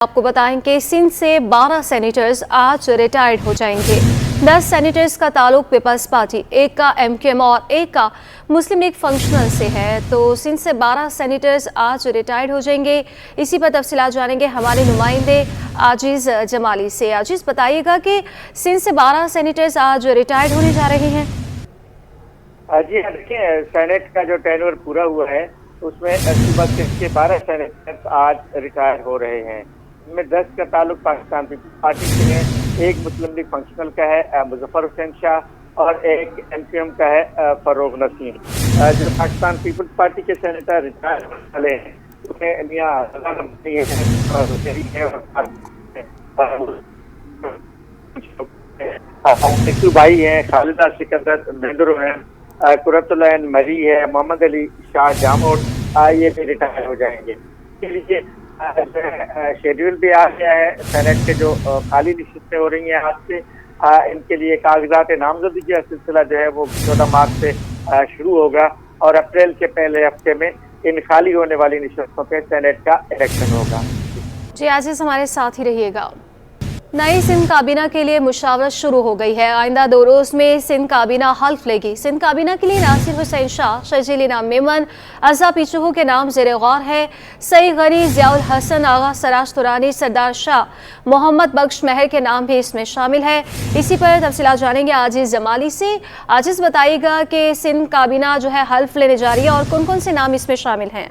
आपको बताएं कि सिंध से 12 सेनेटर्स आज रिटायर्ड हो जाएंगे। 10 सेनेटर्स का ताल्लुक पीपल्स पार्टी, एक का एमक्यूएम और एक का मुस्लिम लीग फंक्शनल से है। तो सिंध से 12 सेनेटर्स आज रिटायर्ड हो जाएंगे। इसी पर तफसीलात जानेंगे हमारे नुमाइंदे आजीज जमाली से। आजीज, बताइएगा कि सिंध से 12 सेनेटर्स आज रिटायर्ड होने जा रहे हैं। जी देखिए, सेनेट का जो टेन्योर पूरा हुआ है उसमें सुबह के 12 सेनेटर्स आज रिटायर हो रहे हैं। इनमें 10 का ताल्लुक पाकिस्तान पीपल्स पार्टी से है, एक मुस्लिम लीग फंक्शनल का है मुजफ्फर हुसैन शाह और एक एमक्यूएम का है फरोग नसीम। जो पाकिस्तान पीपल्स पार्टी के सेनेटर रिटायर वाले हैं उसमें मियां भाई हैं, खालिदा सिकंदर मेंदरो हैं, कुरतुलैन मरी है, मोहम्मद अली शाह जामोद, ये भी रिटायर हो जाएंगे। इसके लिए शेड्यूल भी आ गया है। सेनेट के जो खाली नशिस्तें हो रही हैं आज से, इनके लिए कागजात नामजदगी का सिलसिला जो है वो 14 मार्च से शुरू होगा और अप्रैल के पहले हफ्ते में इन खाली होने वाली नशिस्तों पे सेनेट का इलेक्शन होगा। जी, आज हमारे साथ ही रहिएगा। नई सिंध काबीना के लिए मुशावरत शुरू हो गई है। आइंदा 2 रोज में सिंध काबीना हल्फ लेगी। सिंध काबीना के लिए नासिर हुसैन शाह, शर्जील इनाम मेमन, अज़ा पीचूहू के नाम ज़ेर गौर है। सईद गनी, ज़ियाउल हसन, आगा सराज तुरानी, सरदार शाह, मोहम्मद बख्श महर के नाम भी इसमें शामिल है। इसी पर तफसीलात जानेंगे आजीज जमाली से। आजीज, बताइएगा कि सिंध काबीना जो है हल्फ लेने जा रही है और कौन कौन से नाम इसमें शामिल हैं।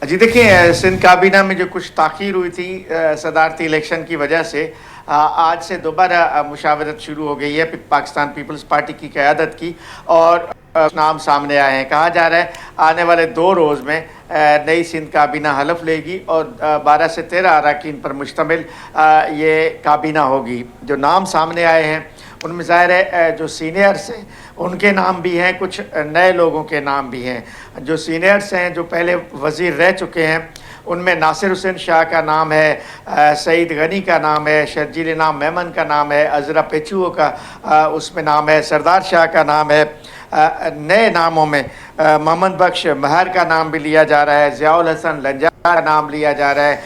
जी देखिए, सिंध काबीना में जो कुछ ताख़ीर हुई थी सदारती इलेक्शन की वजह से आज से दोबारा मुशावरत शुरू हो गई है पाकिस्तान पीपल्स पार्टी की क़यादत की और नाम सामने आए हैं। कहा जा रहा है आने वाले 2 रोज़ में नई सिंध काबीना हलफ लेगी और 12 से 13 अरकान पर मुश्तमिल ये काबीना होगी। जो नाम सामने आए हैं उनमें ज़ाहिर है जो सीनियर्स हैं उनके नाम भी हैं, कुछ नए लोगों के नाम भी हैं। जो सीनियर्स हैं, जो पहले वज़ीर रह चुके हैं, उनमें नासिर हुसैन शाह का नाम है, सईद गनी का नाम है, शर्जील इनाम मेमन का नाम है, अज़रा पेचुओ का उसमें नाम है, सरदार शाह का नाम है। नए नामों में मोहम्मद बख्श महर का नाम भी लिया जा रहा है, ज़ियाउल हसन लंजा का नाम लिया जा रहा है,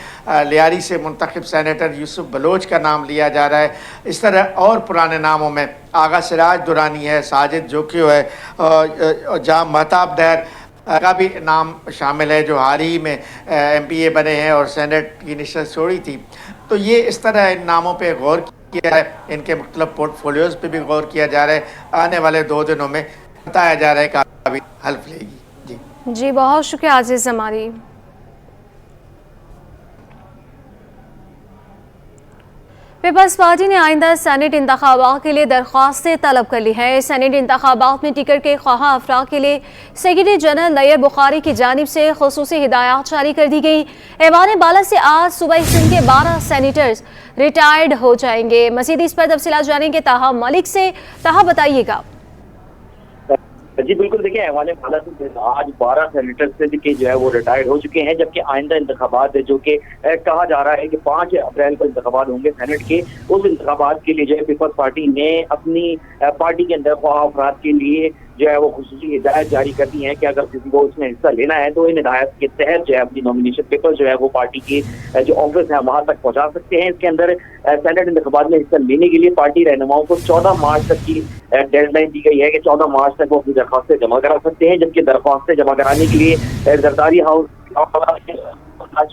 लियारी से मुंतखब सेनेटर यूसुफ बलोच का नाम लिया जा रहा है। इस तरह और पुराने नामों में आगा सिराज दुरानी है, साजिद जोकियो है और जाम महताब दहर का भी नाम शामिल है जो हाल ही में MPA बने हैं और सेनेट की नशिस्त छोड़ी थी। तो ये इस तरह इन नामों पे गौर किया है, इनके मुख्तलिफ पोर्टफोलियोज़ पे भी गौर किया जा रहा है। आने वाले 2 दिनों में बताया जा रहा है काबीना हल्फ लेगी। जी, बहुत शुक्रिया आजीज जमाली। पीपल्स पार्टी ने आइंदा सेनेट इंतखाबात के लिए दरख्वास्तें तलब कर ली हैं। सेनेट इंतखाबात में टिकट के ख्वाह अफराद के लिए सेक्रेटरी जनरल नैयर बुखारी की जानिब से खुसूसी हिदायत जारी कर दी गई। ऐवान बाला से आज सुबह सिंध के 12 सेनेटर्स रिटायर्ड हो जाएंगे। मजीद इस पर तफसीलात जानेंगे ताहा मलिक से। ताहा, बताइएगा। जी बिल्कुल, देखिए ऐवान बाला से आज 12 सेनेटर्स के जो है वो रिटायर्ड हो चुके हैं, जबकि आइंदा इंतखाबात जो कि कहा जा रहा है कि 5 अप्रैल को इंतखाबात होंगे सेनेट के। उस इंतखाबात के लिए जो है पीपल्स पार्टी ने अपनी पार्टी के अंदर ख्वाह अफराद के लिए जो है वो खुसूसी हिदायत जारी कर दी है कि अगर किसी को उसमें हिस्सा लेना है तो इन हिदायत के तहत जो है अपनी नॉमिनेशन पेपर जो है वो पार्टी के जो ऑफिस है वहां तक पहुंचा सकते हैं। इसके अंदर सेनेट इंतखाबात में हिस्सा लेने के लिए पार्टी रहनुमाओं को 14 मार्च तक की डेडलाइन दी गई है कि 14 मार्च तक वो अपनी दरख्वास्तें जमा करा सकते हैं, जबकि दरख्वास्तें जमा कराने के लिए जरदारी हाउस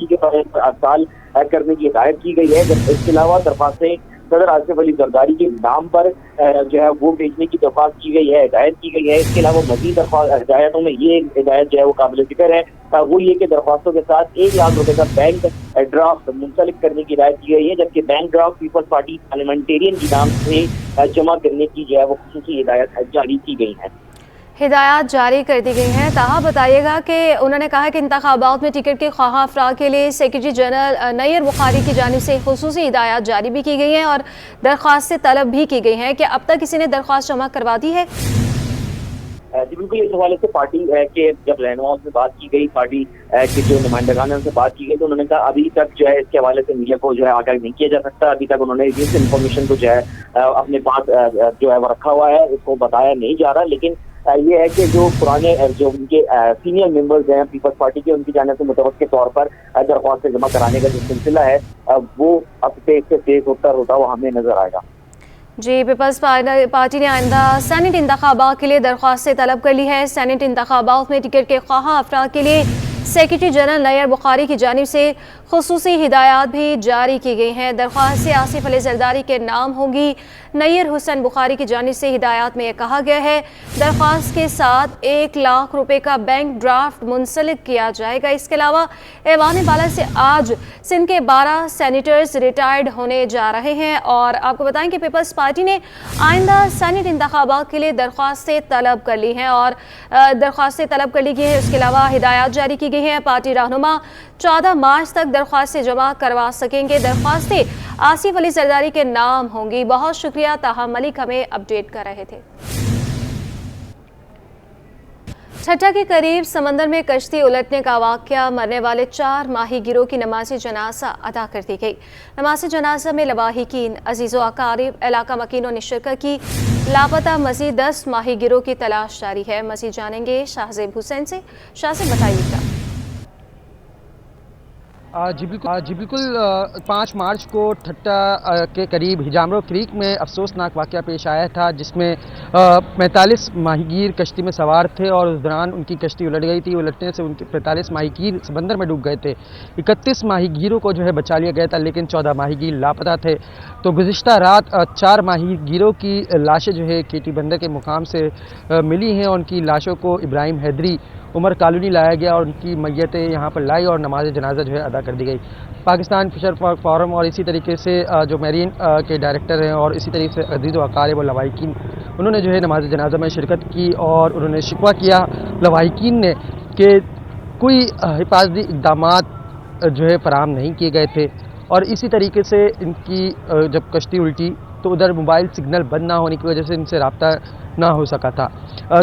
के साल करने की हिदायत की गई है। इसके अलावा दरख्वास्तें सदर आसिफ अली जरदारी के नाम पर जो है वो भेजने की दरख्वास्त की गई है, हिदायत की गई है। इसके अलावा मजीद हिदायतों में ये हिदायत जो है वो काबिल जिक्र है, वो ये कि दरख्वास्तों के साथ 1 लाख रुपए का बैंक ड्राफ्ट मुंसलिक करने की हिदायत की गई है, जबकि bank draft Peoples Party parliamentarian के नाम से जमा करने की जो है वो खुसूसी हिदायत जारी की गई है। हिदायत जारी कर दी गई हैं। ताहा, बताइएगा कि उन्होंने कहा कि इंतखाबात में टिकट के ख्वाह अफराद के लिए सेक्रेटरी जनरल नैयर बुखारी की जानिब से खुसूसी हिदायत जारी भी की गई हैं और दरख्वास्तें तलब भी की गई हैं। क्या अब तक किसी ने दरख्वास्त जमा करवा दी है? जी बिल्कुल, इस हवाले से पार्टी के जब रहनुमाओं से बात की गई, पार्टी के जो नुमाइंदगान उनसे बात की गई, तो उन्होंने कहा अभी तक जो है इसके हवाले से मीडिया को जो है आगाह नहीं किया जा सकता। अभी तक उन्होंने इस इन्फॉर्मेशन को जो है अपने पास जो है वो रखा हुआ है, इसको बताया नहीं जा रहा। लेकिन ये है कि जो पुराने जो उनके सीनियर मेंबर्स हैं पीपल्स पार्टी के, उनकी जाने से मुतवक्के तौर पर दरख्वास्त जमा कराने का जो सिलसिला है वो अब तेज से तेज होता हुआ हमें नजर आएगा। जी, पीपल्स पार्टी ने आइंदा सेनेट इंतखाबात के लिए दरख्वास्तें तलब कर ली है। सेनेट इंतखाबात में टिकट के ख्वाह अफराद के लिए सेक्रेटरी जनरल नैयर बुखारी की जानिब से खुसूसी हिदायत भी जारी की गई हैं। दरख्वास्त से आसिफ अली जरदारी के नाम होगी। नैयर हुसैन बुखारी की जानिब से हिदायत में यह कहा गया है दरख्वास्त के साथ 1 लाख रुपए का बैंक ड्राफ्ट मुंसलिक किया जाएगा। इसके अलावा ऐवान बाला से आज सिंध के 12 सेनेटर्स रिटायर्ड होने जा रहे हैं। और आपको बताएं कि पीपल्स पार्टी ने आइंदा सेनेट इंतखाबात के लिए दरख्वास्तें तलब कर ली हैं और दरख्वास्तें तलब कर ली गई हैं। उसके अलावा हिदायत जारी की गई हैं। पार्टी रहनुमा 14 मार्च तक दरख्वास्तें जमा करवा सकेंगे। दरख्वास्तें आसिफ अली जरदारी के नाम होंगी। बहुत शुक्रिया, ताहा मलिक हमें अपडेट कर रहे थे। ठट्टा के करीब समंदर में कश्ती उलटने का वाकया, मरने वाले 4 माहीगीरों की नमाज़ी जनाजा अदा कर दी गई। नमाज़ी जनाजा में लवाहिकीन, अजीज़ो अकारिब, इलाका मकीनों ने शिरकत की। लापता मज़ीद 10 माहीगीरों की तलाश जारी है। मज़ीद जानेंगे शाहजेब हुसैन से। शाहजेब बताइएगा। जी बिल्कुल 5 मार्च को ठट्टा के करीब हिजामरो क्रीक में अफसोसनाक वाक़या पेश आया था, जिसमें 45 माहीगीर कश्ती में सवार थे और उस दौरान उनकी कश्ती उलट गई थी। उलटने से उनके 45 माहीगीर समंदर में डूब गए थे। 31 माहीगीरों को जो है बचा लिया गया था, लेकिन 14 माहीगीर लापता थे। तो गुज़िश्ता रात 4 माहीगीरों की लाशें जो है केटी बंदर के मुकाम से मिली हैं। उनकी लाशों को इब्राहिम हैदरी उमर कॉलोनी लाया गया और उनकी मैयतें यहाँ पर लाई और नमाज जनाजा जो है अदा कर दी गई। पाकिस्तान फिशर फोरम और इसी तरीके से जो मेरीन के डायरेक्टर हैं और इसी तरीके से अजीज़ व अकारिब और लवाहिकीन, उन्होंने जो है नमाज जनाजा में शिरकत की और उन्होंने शिकवा किया लवाहिकीन ने कि कोई हिफाजती इक़दामात जो है फराहम नहीं किए गए थे। और इसी तरीके से इनकी जब कश्ती उल्टी तो उधर मोबाइल सिग्नल बंद ना होने की वजह से इनसे रब्ता ना हो सका था।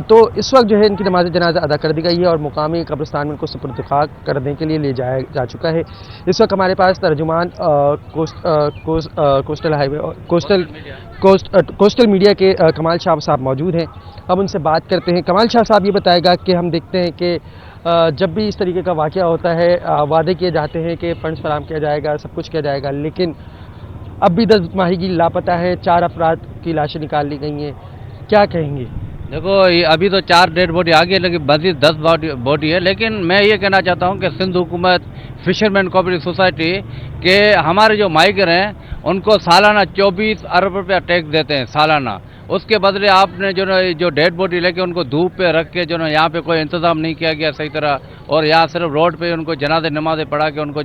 तो इस वक्त जो है इनकी नमाज जनाजा अदा कर दी गई है और मुकामी कब्रिस्तान में इनको सुपुर्द खाक करने के लिए ले जाया जा चुका है। इस वक्त हमारे पास तर्जुमान कोस्टल मीडिया के कमाल शाह साहब मौजूद हैं। अब उनसे बात करते हैं। कमाल शाह साहब ये बताएगा कि हम देखते हैं कि जब भी इस तरीके का वाक़या होता है वादे किए जाते हैं कि फंड्स फराहम किया जाएगा, सब कुछ किया जाएगा, लेकिन अब भी 10 माहीगीर लापता है। 4 अफराद की लाशें निकाल ली गई हैं। क्या कहेंगे? देखो अभी तो 4 डेड बॉडी आ गई, लेकिन मज़ीद 10 बॉडी है। लेकिन मैं ये कहना चाहता हूँ कि सिंध हुकूमत, फिशरमैन कोऑपरेटिव सोसाइटी के हमारे जो माइगर हैं उनको सालाना 24 अरब रुपया टैक्स देते हैं सालाना। उसके बदले आपने जो डेड बॉडी लेके उनको धूप पे रख के यहाँ पे कोई इंतज़ाम नहीं किया गया सही तरह, और यहाँ सिर्फ रोड पे उनको जनाज़े नमाज़ें पढ़ा के उनको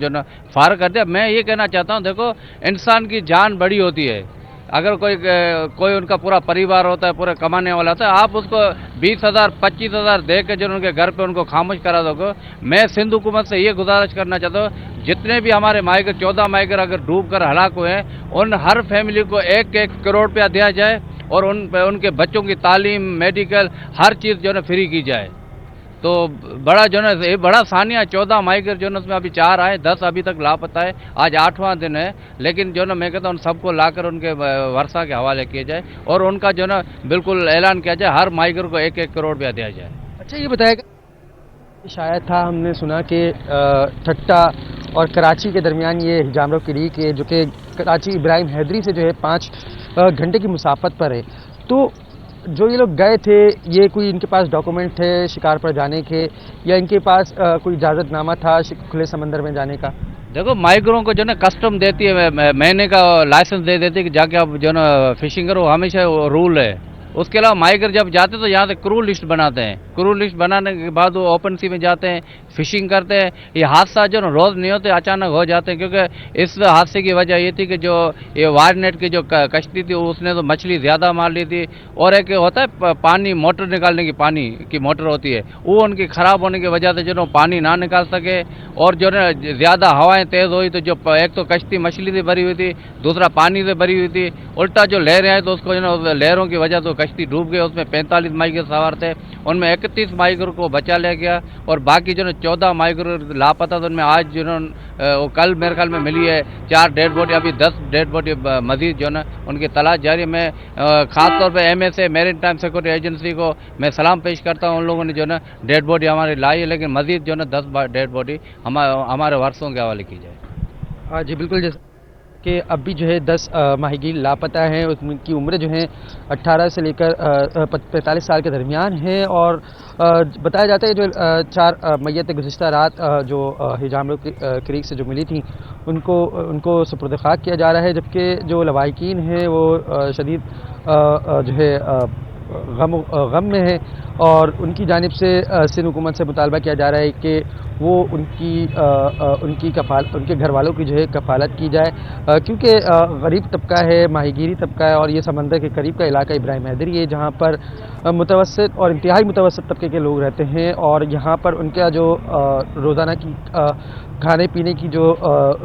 फार कर दिया। मैं ये कहना चाहता हूँ, देखो इंसान की जान बड़ी होती है। अगर कोई उनका पूरा परिवार होता है, पूरा कमाने वाला होता है, आप उसको 20,000 25,000 दे के उनके घर पे उनको खामोश करा दोगे। मैं सिंध हुकूमत से ये गुजारिश करना चाहता हूँ, जितने भी हमारे माइगर 14 माइगर अगर डूब कर हलाक हुए हैं, उन हर फैमिली को 1-1 करोड़ रुपया दिया जाए और उनके बच्चों की तालीम, मेडिकल, हर चीज़ फ्री की जाए। तो बड़ा ये बड़ा सानिया 14 माइगर उसमें अभी 4 आए, 10 अभी तक लापता है। आज 8वां दिन है, लेकिन मैं कहता हूँ उन सबको लाकर उनके वर्षा के हवाले किए जाए और उनका बिल्कुल ऐलान किया जाए, हर माइगर को 1-1 करोड़ रुपया दिया जाए। अच्छा ये बताएगा, शायद था हमने सुना कि ठट्टा और कराची के दरमियान ये हिजामरो क्रीक है, जो कि कराची इब्राहिम हैदरी से जो है 5 घंटे की मुसाफत पर है। तो जो ये लोग गए थे, ये कोई इनके पास डॉक्यूमेंट थे शिकार पर जाने के, या इनके पास कोई इजाज़तनामा था खुले समंदर में जाने का? देखो माइग्रों को कस्टम देती है, महीने का लाइसेंस दे देती है कि जाके आप फिशिंग करो, हमेशा रूल है। उसके अलावा माइगर जब जाते तो यहाँ से क्रू लिस्ट बनाते हैं। क्रू लिस्ट बनाने के बाद वो ओपन सी में जाते हैं, फिशिंग करते हैं। ये हादसा रोज़ नहीं होते, अचानक हो जाते हैं। क्योंकि इस हादसे की वजह ये थी कि जो ये वायर नेट की जो कश्ती थी उसने तो मछली ज़्यादा मार ली थी, और एक होता है पानी मोटर निकालने की, पानी की मोटर होती है, वो उनकी ख़राब होने की वजह से पानी ना निकाल सके। और ज़्यादा हवाएँ तेज़ हुई तो एक तो कश्ती मछली से भरी हुई थी, दूसरा पानी से भरी हुई थी, उल्टा जो लहरें आई तो उसको लहरों की वजह से कश्ती डूब गई, उसमें 45 माइगर सवार थे, उनमें 31 माइगर को बचा लिया गया और बाकी जो 14 माइगर लापता थे, उनमें आज वो कल मेरे ख्याल में मिली है 4 डेड बॉडी, अभी 10 डेड बॉडी मजीद जो है उनकी तलाश जारी है। मैं ख़ास तौर पे MSA marine time security agency को मैं सलाम पेश करता हूँ, उन लोगों ने जो है डेड बॉडी हमारी लाई है, लेकिन मजीद जो है 10 डेड बॉडी हमारे वारसों के हवाले की जाए। जी बिल्कुल, जैसे कि अभी जो है 10 माहीगीर लापता हैं, उनकी उम्र जो है 18 से लेकर 45 साल के दरमियान है और बताया जाता है जो 4 मैयत गुज़िश्ता रात जो हिजाम क्रीक से जो मिली थी उनको सुपुर्द खाक किया जा रहा है, जबकि जो लवाहिकीन हैं वो शदीद जो है गम में है और उनकी जानिब से सिंध हुकूमत से मुतालबा किया जा रहा है कि वो उनके घर वालों की जो है कफ़ालत की जाए, क्योंकि गरीब तबका है, माहीगीरी तबका है और ये समंदर के करीब का इलाका इब्राहिम हैदरी है, जहाँ पर मुतवस्सित और इंतहाई मुतवस्सित तबके के लोग रहते हैं और यहाँ पर उनका जो रोज़ाना की खाने पीने की जो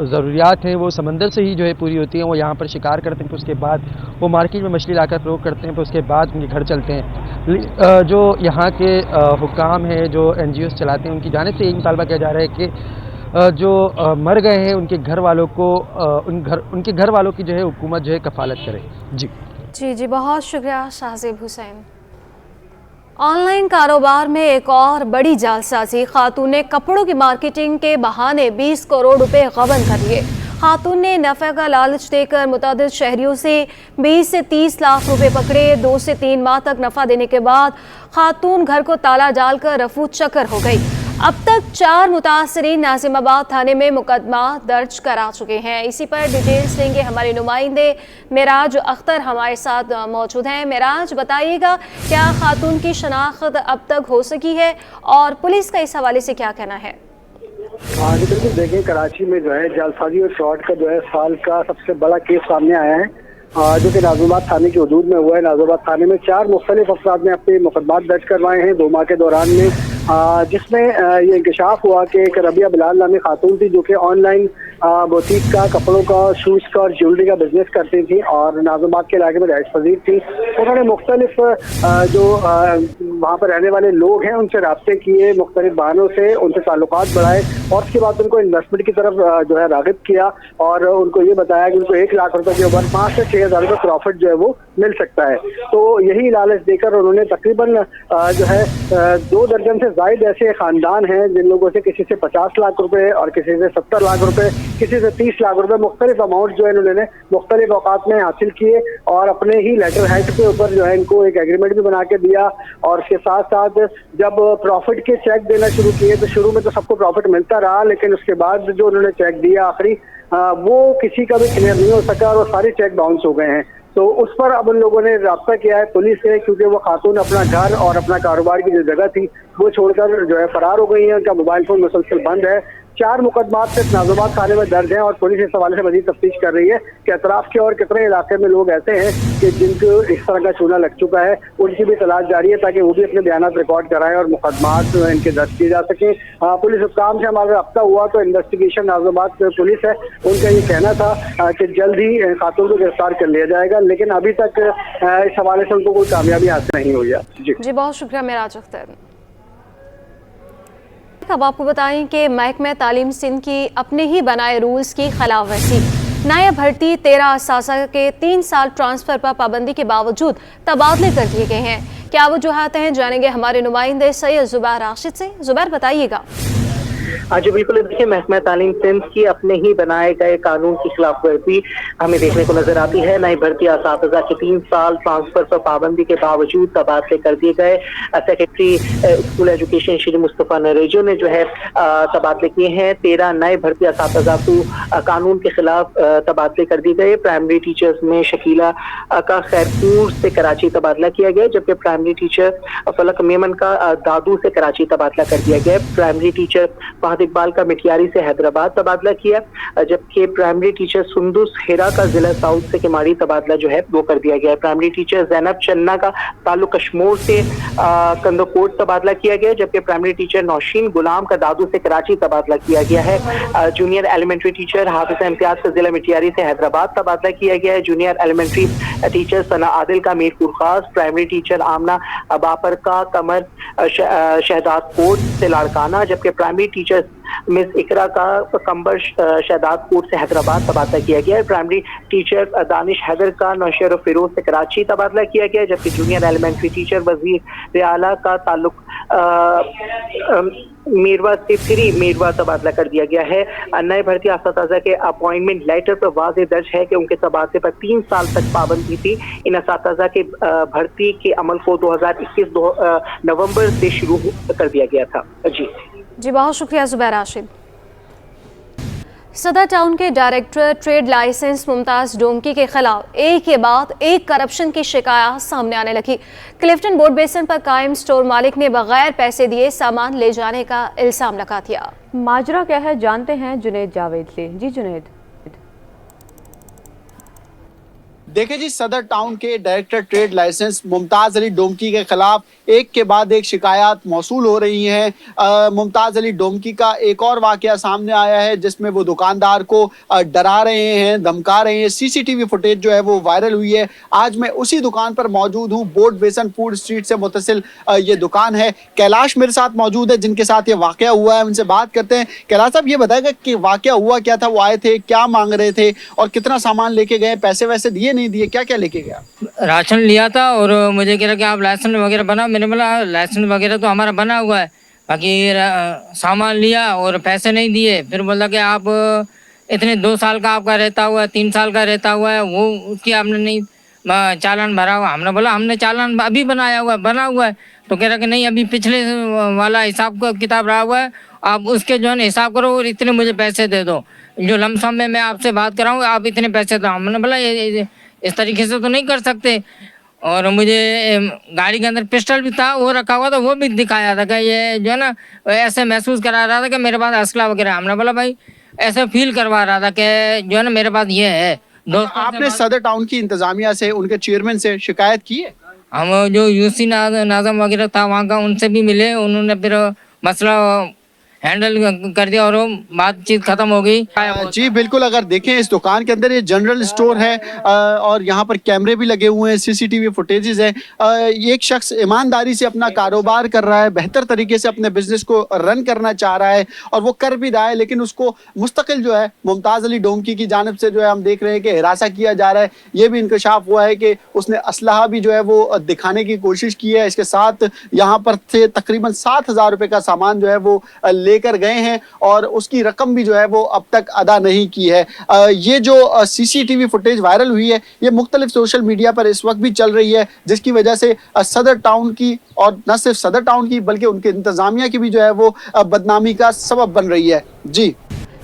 ज़रूरियात हैं वो समंदर से ही जो है पूरी होती हैं। वो यहाँ पर शिकार करते हैं, फिर उसके बाद वो मार्केट में मछली लाकर फ़रोख्त करते हैं, फिर उसके बाद उनके घर चलते हैं। जो यहाँ के हुक्काम हैं, जो NGOs चलाते हैं, उनकी जानिब से यही मुतालबा किया जा रहा है कि जो मर गए हैं उनके घर वालों को उनके घर वालों की जो है हुकूमत जो है कफ़ालत करे। जी, बहुत शुक्रिया शाहज़ेब हुसैन। ऑनलाइन कारोबार में एक और बड़ी जालसाजी, खातून ने कपड़ों की मार्केटिंग के बहाने 20 करोड़ रुपए गबन कर लिए। खातून ने नफ़े का लालच देकर मुतअद्दिद शहरियों से 20 से 30 लाख रुपए पकड़े। 2 से 3 माह तक नफ़ा देने के बाद खातून घर को ताला डालकर रफू चक्कर हो गई। अब तक 4 मुतासरीन नाजिमाबाद थाने में मुकदमा दर्ज करा चुके हैं। इसी पर डिटेल्स देंगे हमारे नुमाइंदे मेराज अख्तर हमारे साथ मौजूद हैं। मेराज, बताइएगा क्या खातून की शनाख्त अब तक हो सकी है और पुलिस का इस हवाले से क्या कहना है? हाँ जी बिल्कुल, देखें कराची में जो है जालसाजी और फ्रॉड का जो है साल का सबसे बड़ा केस सामने आया है, जो कि नाजिमाबाद थाने के हदूद में हुआ है। नाजिमाबाद थाने में 4 मुख्तलिफ अफराद ने अपने मुकदमात दर्ज करवाए हैं 2 माह के दौरान में, जिसमें ये इंकशाफ हुआ कि एक रबिया बिलाल नामी खातून थी जो कि ऑनलाइन बुटीक का, कपड़ों का, शूज़ का और ज्वेलरी का बिजनेस करती थी और नाजिमाबाद के इलाके में रहायश पजीर थी। उन्होंने मुख्तलिफ जो वहाँ पर रहने वाले लोग हैं उनसे राब्ते किए, मुख्तलिफ बहानों से उनसे ताल्लुकात बढ़ाए और उसके बाद उनको इन्वेस्टमेंट की तरफ जो है राग़िब किया और उनको ये बताया कि उनको 1 लाख रुपए के ऊपर 5 से 6 हज़ार रुपये प्रॉफिट जो है वो मिल सकता है। तो यही लालच देकर उन्होंने तकरीबन जो है 2 दर्जन से ज़ायद ऐसे ख़ानदान हैं जिन लोगों से किसी से 50 लाख रुपए और किसी से 70 लाख रुपए, किसी से 30 लाख रुपए मुख्तलिफ अमाउंट जो है इन्होंने मुख्तलिफ औकात में हासिल किए और अपने ही लेटर हेड के ऊपर जो है इनको एक एग्रीमेंट भी बना के दिया। और इसके साथ साथ जब प्रॉफिट के चेक देना शुरू किए तो शुरू में तो सबको प्रॉफिट मिलता रहा, लेकिन उसके बाद जो उन्होंने चेक दिया आखिरी वो किसी का भी क्लियर नहीं हो सका और वो सारे चेक बाउंस हो गए हैं। तो उस पर अब उन लोगों ने राब्ता किया है पुलिस से, क्योंकि वो खातून अपना घर और अपना कारोबार की जो जगह थी वो छोड़कर जो है फरार हो गई है। उनका मोबाइल फोन मुसलसल बंद है। 4 मुकदमात सिर्फ नाजिमाबाद थाने में दर्ज हैं और पुलिस इस हवाले से मजीद तफ्तीश कर रही है कि अतराफ के और कितने इलाके में लोग ऐसे हैं कि जिनको इस तरह का चूना लग चुका है, उनकी भी तलाश जारी है ताकि वो भी अपने बयानात रिकॉर्ड कराएं और मुकदमात इनके दर्ज किए जा सकें। पुलिस हुक्काम से हमारा रब्ता हुआ तो इन्वेस्टिगेशन नाजिमाबाद पुलिस है, उनका ये कहना था कि जल्द ही खातून को गिरफ्तार कर लिया जाएगा, लेकिन अभी तक इस हवाले से उनको कोई कामयाबी हासिल नहीं हुई है। जी बहुत शुक्रिया मेराज अख्तर। अब आपको बताएं कि महकमा तालीम सिंध की अपने ही बनाए रूल्स की खिलाफ वर्जी, नायब भर्ती 13 असासा के 3 साल ट्रांसफर पर पाबंदी के बावजूद तबादले कर दिए गए हैं। क्या वजूहात हैं, जानेंगे हमारे नुमाइंदे सैयद जुबैर राशिद से। जुबैर, बताइएगा। जी बिल्कुल, देखिए महकमा तालीम सिंध की अपने ही बनाए गए कानून की खिलाफ वर्जी हमें देखने को नजर आती है। नई भर्ती असातिज़ा के 3 साल ट्रांसफर पर पाबंदी के बावजूद तबादले कर दिए गए। Secretary school education Shri Mustafa Narejo ने जो है तबादले किए हैं। 13 नए भर्ती असातिज़ा को कानून के खिलाफ तबादले कर दिए गए। प्राइमरी टीचर्स में शकीला का खैरपुर से कराची तबादला किया गया, जबकि प्राइमरी टीचर फलक मेमन का दादू से कराची तबादला कर दिया गया। प्राइमरी टीचर फहद इकबाल का मिटियारी से हैदराबाद तबादला किया, जबकि प्राइमरी टीचर सुंदुस हेरा का जिला साउथ से किमाड़ी तबादला जो है वो कर दिया गया है। प्राइमरी टीचर जैनब चन्ना का ताल्लुक कश्मीर से कंदोकोट तबादला किया गया, जबकि प्राइमरी टीचर नौशीन गुलाम का दादू से कराची तबादला किया गया है। जूनियर एलिमेंट्री टीचर हाफिज इम्तियाज का जिला मिटियारी से हैदराबाद तबादला किया गया है। जूनियर एलिमेंट्री टीचर सना आदिल का मीरपुर खास, प्राइमरी टीचर आमना बापर का कमर शहदाद कोट से लाड़काना, जबकि प्राइमरी टीचर मिस इकरा का कंबर शहदाद कोट से हैदराबाद तबादला किया गया है। प्राइमरी टीचर दानिश हैदर का नौशहर फिरोज से कराची तबादला किया गया है, जबकि जूनियर एलिमेंट्री टीचर वजीर आला का ताल्लुक मीरवा से फिरी मीरवा तबादला कर दिया गया है। नए भर्ती असातिज़ा के अपॉइंटमेंट लेटर पर वाज़ेह दर्ज है कि उनके तबादले पर 3 साल तक पाबंदी थी। इन असातिज़ा के भर्ती के अमल को 2021 नवंबर से शुरू कर दिया गया था। जी बहुत शुक्रिया जुबैर राशिद। सदर टाउन के director trade licence Mumtaz Domki के खिलाफ एक के बाद एक करप्शन की शिकायत सामने आने लगी। क्लिफ्टन बोर्ड बेसन पर कायम स्टोर मालिक ने बगैर पैसे दिए सामान ले जाने का इल्जाम लगा दिया। माजरा क्या है जानते हैं जुनैद जावेद से। जी जुनैद। देखिए जी, सदर टाउन के director trade licence Mumtaz Ali Domki के खिलाफ एक के बाद एक शिकायत मौसूल हो रही हैं। मुमताज़ अली डोमकी का एक और वाक़या सामने आया है जिसमें वो दुकानदार को डरा रहे हैं, धमका रहे हैं। सीसीटीवी फुटेज जो है वो वायरल हुई है। आज मैं उसी दुकान पर मौजूद हूँ। बोर्ड बेसन फूड स्ट्रीट से मुतसिल ये दुकान है। कैलाश मेरे साथ मौजूद है जिनके साथ ये वाक़या हुआ है, उनसे बात करते हैं। कैलाश साहब, ये बताएगा कि वाक़या हुआ क्या था, वो आए थे, क्या मांग रहे थे और कितना सामान लेके गए, पैसे वैसे दिए नहीं दिए, क्या क्या लेके गया? राशन लिया था और मुझे कह रहा कि आप लाइसेंस वगैरह बना। मैंने बोला लाइसेंस वगैरह तो हमारा बना हुआ है, बाकी सामान लिया और पैसे नहीं दिए। फिर बोला कि आप इतने 2 साल का आपका रहता हुआ है, 3 साल का रहता हुआ है, वो उसकी आपने नहीं चालान भरा हुआ। हमने बोला हमने चालान अभी बना हुआ है। तो कह रहा कि नहीं, अभी पिछले वाला हिसाब का किताब रहा हुआ है, आप उसके जो है हिसाब करो और इतने मुझे पैसे दे दो। जो लमसम में मैं आपसे बात कर रहा हूँ, आप इतने पैसे दो। हमने बोला इस तरीके से तो नहीं कर सकते। और मुझे गाड़ी के अंदर पिस्टल भी था, वो रखा हुआ था, वो भी दिखाया था कि ये जो है ना ऐसे महसूस करा रहा था कि मेरे पास असला वगैरह। हमने बोला भाई ऐसे फील करवा रहा था कि जो है ना मेरे पास ये है। आपने सदर टाउन की इंतजामिया से, उनके चेयरमैन से शिकायत की है? हम जो यूसी नाज़म वगैरह था वहाँ का, उनसे भी मिले। उन्होंने फिर मसला हैंडल कर दिया और बातचीत खत्म हो गई। जी बिल्कुल, अगर देखें इस दुकान के अंदर ये जनरल स्टोर है और यहाँ पर कैमरे भी लगे हुए हैं, सीसीटीवी फुटेजेस हैं। एक शख्स ईमानदारी से अपना कारोबार कर रहा है, बेहतर तरीके से अपने बिजनेस को रन करना चाह रहा है और वो कर भी रहा है, लेकिन उसको मुस्तकिल जो है मुमताज़ अली डोमकी की जानिब से जो है हम देख रहे हैं कि हिरासा किया जा रहा है। ये भी इंकशाफ हुआ है कि उसने असलहा भी जो है वो दिखाने की कोशिश की है। इसके साथ यहाँ पर से तकरीबन 7,000 रुपये का सामान जो है वो लेकर गए हैं और उसकी रकम भी जो है वो अब तक अदा नहीं की है। ये जो सीसीटीवी फुटेज वायरल हुई है, ये मुख्तलिफ सोशल मीडिया पर इस वक्त भी चल रही है, जिसकी वजह से सदर टाउन की और न सिर्फ सदर टाउन की बल्कि उनके इंतजामिया की भी जो है वो बदनामी का सबब बन रही है। जी,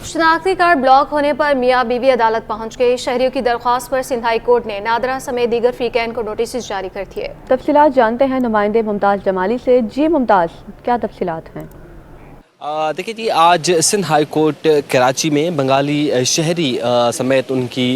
शनाख्ती कार्ड ब्लॉक होने पर मियाँ बीवी अदालत पहुंच गए। शहरियों की दरख्वास्त पर सिंध हाई कोर्ट ने नादरा समेत दीगर फ्रीकैन को नोटिस जारी कर दिए। तफसीलात जानते हैं नुमाइंदे मुमताज़ जमाली से। जी मुमताज़, क्या तफसीलात हैं? देखिए जी, आज सिंध हाई कोर्ट कराची में बंगाली शहरी समेत उनकी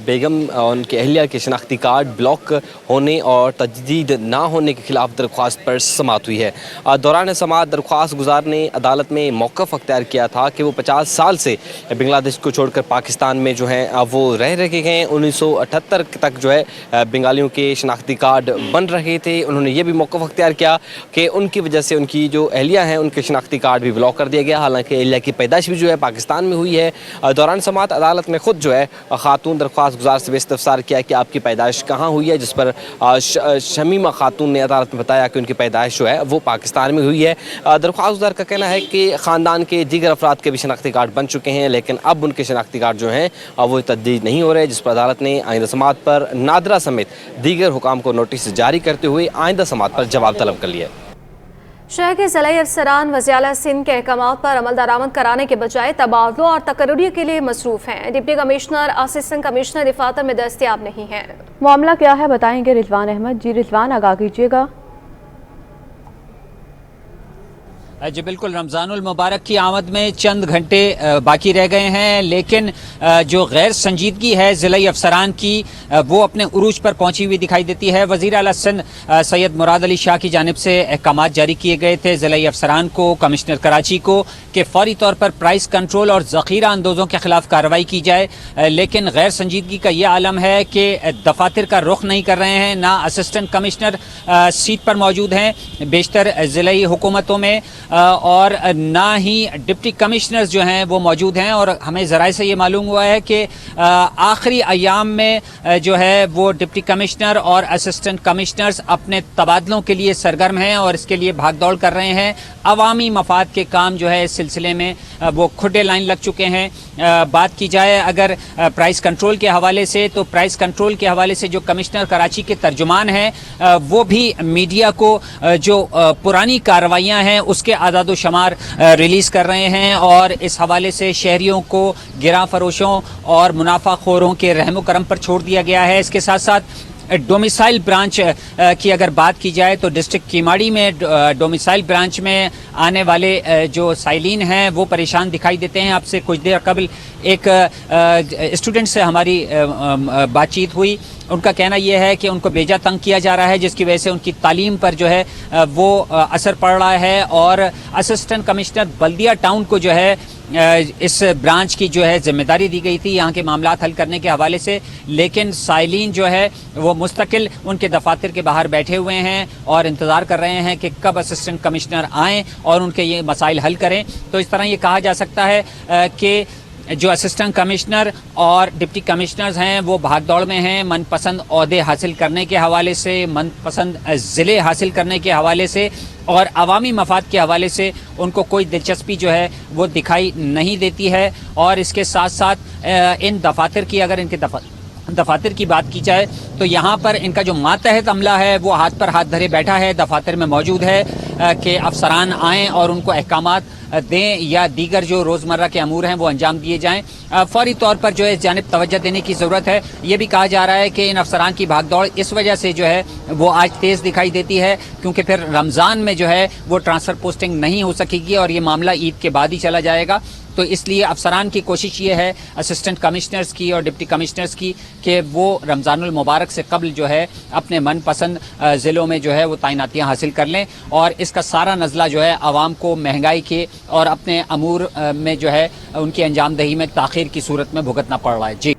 बेगम और उनकी अहलिया के शनाख्ती कार्ड ब्लॉक होने और तजदीद ना होने के खिलाफ दरख्वास्त पर समाअत हुई है। दौरान समाअत दरख्वास्त गुजार ने अदालत में मौक़िफ़ अख्तियार किया था कि वो 50 साल से बांग्लादेश को छोड़कर पाकिस्तान में जो है वो रह रहे हैं। 1978 तक जो है बंगालियों के शनाख्ती कार्ड बन रहे थे। उन्होंने ये भी मौक़िफ़ अख्तियार किया कि उनकी वजह से उनकी जो अहलिया हैं उनके शनाख्ती कार्ड भी ब्लॉक कर दिया गया। हालांकि अहलिया की पैदाइश भी जो है पाकिस्तान में हुई है। दौरान समाअत अदालत में खुद जो है खातून दरख्वास्त गुजार से इस्तफसार किया कि आपकी पैदाइश कहाँ हुई है, जिस पर शमीमा खातून ने अदालत में बताया कि उनकी पैदाइश जो है वो पाकिस्तान में हुई है। दरख्वास्त गुजार का कहना है कि ख़ानदान के दीगर अफराद के भी शनाख्ती कार्ड बन चुके हैं, लेकिन अब उनके शनाख्ती कार्ड जो हैं वो तजदीद नहीं हो रहे, जिस पर अदालत ने आइंदा समाअत पर नादरा समेत दीगर हुकाम को नोटिस जारी करते हुए आइंदा समाअत पर जवाब तलब कर लिया। शहर के ज़िला अफसरान वज़ीर सिंध के अहकामात पर अमल दरामद कराने के बजाय तबादलों और तकर्रुरी के लिए मसरूफ़ हैं। डिप्टी कमिश्नर असिस्टेंट कमिश्नर दिफातर में दस्तयाब नहीं है। मामला क्या है बताएंगे रिजवान अहमद। जी रिजवान, आगाह कीजिएगा। जी बिल्कुल, रमज़ानुल मुबारक की आमद में चंद घंटे बाकी रह गए हैं, लेकिन जो गैर संजीदगी है ज़िला अफसरान की वो अपने उरूज पर पहुंची हुई दिखाई देती है। वज़ीर आला सिंध सैयद मुराद अली शाह की जानिब से अहकामात जारी किए गए थे ज़िला अफसरान को, कमिश्नर कराची को, कि फौरी तौर पर प्राइस कंट्रोल और ज़ख़ीरा अंदोज़ों के खिलाफ कार्रवाई की जाए, लेकिन गैर संजीदगी का ये आलम है कि दफातर का रुख नहीं कर रहे हैं, ना असिस्टेंट कमिश्नर सीट पर मौजूद हैं बेशतर ज़िलाई हुकूमतों में, और ना ही डिप्टी कमिश्नर्स जो हैं वो मौजूद हैं। और हमें ज़राए से ये मालूम हुआ है कि आखिरी अयाम में जो है वो डिप्टी कमिश्नर और असिस्टेंट कमिश्नर्स अपने तबादलों के लिए सरगर्म हैं और इसके लिए भाग दौड़ कर रहे हैं। अवामी मफाद के काम जो है इस सिलसिले में वो खुडे लाइन लग चुके हैं। बात की जाए अगर प्राइस कंट्रोल के हवाले से, तो प्राइस कंट्रोल के हवाले से जो कमिश्नर कराची के तर्जुमान हैं वो भी मीडिया को जो पुरानी कार्रवाइयाँ हैं उसके आदाद व शुमार रिलीज़ कर रहे हैं, और इस हवाले से शहरियों को गिरा फरोशों और मुनाफाखोरों के रहम करम पर छोड़ दिया गया है। इसके साथ साथ डोमिसाइल ब्रांच की अगर बात की जाए तो डिस्ट्रिक्ट कीमाड़ी में डोमिसाइल ब्रांच में आने वाले जो साइलिन हैं वो परेशान दिखाई देते हैं। आपसे कुछ देर कबल एक स्टूडेंट से हमारी बातचीत हुई, उनका कहना यह है कि उनको बेजा तंग किया जा रहा है, जिसकी वजह से उनकी तालीम पर जो है वो असर पड़ रहा है। और असिस्टेंट कमिश्नर बल्दिया टाउन को जो है इस ब्रांच की जो है जिम्मेदारी दी गई थी यहाँ के मामलात हल करने के हवाले से, लेकिन साइलिन जो है वो मुस्तकिल उनके दफातर के बाहर बैठे हुए हैं और इंतज़ार कर रहे हैं कि कब असिस्टेंट कमिश्नर आएँ और उनके ये मसाइल हल करें। तो इस तरह ये कहा जा सकता है कि जो असिस्टेंट कमिश्नर और डिप्टी कमिश्नर्स हैं वो भागदौड़ में हैं, मनपसंद ओहदे हासिल करने के हवाले से, मनपसंद ज़िले हासिल करने के हवाले से, और अवामी मफाद के हवाले से उनको कोई दिलचस्पी जो है वो दिखाई नहीं देती है। और इसके साथ साथ इन दफातर की अगर इनके दफातर की बात की जाए तो यहाँ पर इनका जो मातहत अमला है वो हाथ पर हाथ धरे बैठा है, दफातर में मौजूद है कि अफसरान आएँ और उनको अहकामात दें या दीगर जो रोज़मर्रा के अमूर हैं वो अंजाम दिए जाएँ। फौरी तौर पर जो है जानिब तवज्जो देने की ज़रूरत है। ये भी कहा जा रहा है कि इन अफसरान की भागदौड़ इस वजह से जो है वो आज तेज़ दिखाई देती है, क्योंकि फिर रमज़ान में जो है वो ट्रांसफ़र पोस्टिंग नहीं हो सकेगी और ये मामला ईद के बाद ही चला जाएगा। तो इसलिए अफसरान की कोशिश ये है असिस्टेंट कमिश्नर्स की और डिप्टी कमिश्नर्स की कि वो रमज़ानुल मुबारक से कबल जो है अपने मनपसंद ज़िलों में जो है वो तैनातियाँ हासिल कर लें, और इसका सारा नज़ला जो है आवाम को महंगाई के और अपने अमूर में जो है उनकी अंजामदही में ताख़ीर की सूरत में भुगतना पड़ रहा है। जी।